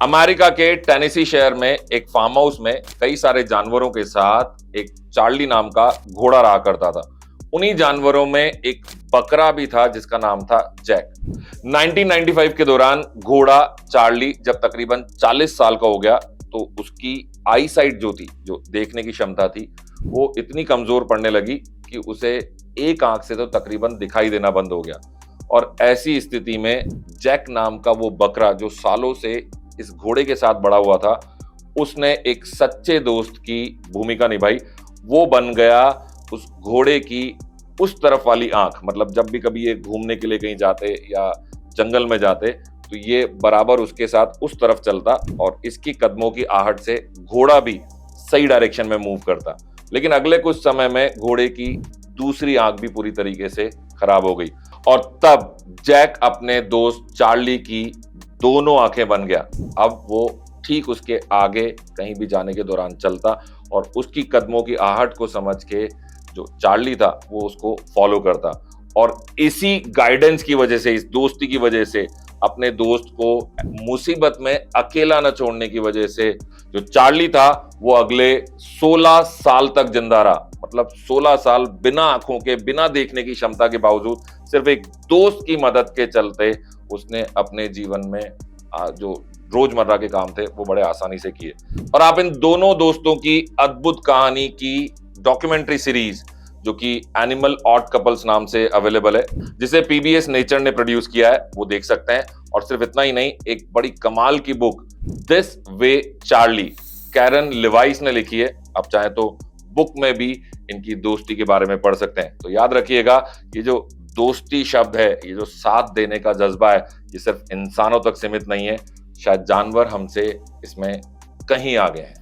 America के Tennessee शहर में एक फार्म हाउस में कई सारे जानवरों के साथ एक चार्ली नाम का घोड़ा रहा करता था। उन्हीं जानवरों में एक बकरा भी था जिसका नाम था जैक। 1995 के दौरान घोड़ा चार्ली जब तकरीबन 40 साल का हो गया तो उसकी आई साइट जो थी, जो देखने की क्षमता थी, वो इतनी कमजोर पड़ने लगी कि उसे एक आंख से तो तकरीबन दिखाई देना बंद हो गया। और ऐसी स्थिति में जैक नाम का वो बकरा जो सालों से इस घोड़े के साथ बड़ा हुआ था, उसने एक सच्चे दोस्त की भूमिका निभाई। वो बन गया उस घोड़े की उस तरफ वाली आंख। मतलब जब भी कभी ये घूमने के लिए कहीं जाते या जंगल में जाते तो ये बराबर उसके साथ उस तरफ चलता और इसकी कदमों की आहट से घोड़ा भी सही डायरेक्शन में मूव करता। लेकिन अगले कुछ समय में घोड़े की दूसरी आंख भी पूरी तरीके से खराब हो गई और तब जैक अपने दोस्त चार्ली की दोनों आंखें बन गया। अब वो ठीक उसके आगे कहीं भी जाने के दौरान चलता और उसकी कदमों की आहट को समझ के जो चार्ली था वो उसको फॉलो करता। और इसी गाइडेंस की वजह से, इस दोस्ती की वजह से, अपने दोस्त को मुसीबत में अकेला न छोड़ने की वजह से जो चार्ली था वो अगले 16 साल तक जिंदा रहा। मतलब 16 साल बिना आंखों के, बिना देखने की क्षमता के बावजूद सिर्फ एक दोस्त की मदद के चलते उसने अपने जीवन में जो रोजमर्रा के काम थे वो बड़े आसानी से किए। और आप इन दोनों दोस्तों की अद्भुत कहानी की डॉक्यूमेंट्री सीरीज जो कि एनिमल ऑड कपल्स नाम से अवेलेबल है, जिसे पीबीएस नेचर ने प्रोड्यूस किया है, वो देख सकते हैं। और सिर्फ इतना ही नहीं, एक बड़ी कमाल की book this way Charlie Karen Levis ने लिखी है। आप चाहें तो बुक में भी इनकी दोस्ती के बारे में पढ़ सकते हैं। तो याद रखिएगा, ये जो दोस्ती शब्द है, ये जो साथ देने का जज्बा है, ये सिर्फ इंसानों तक सीमित नहीं है। शायद जानवर हमसे इसमें कहीं आगे हैं।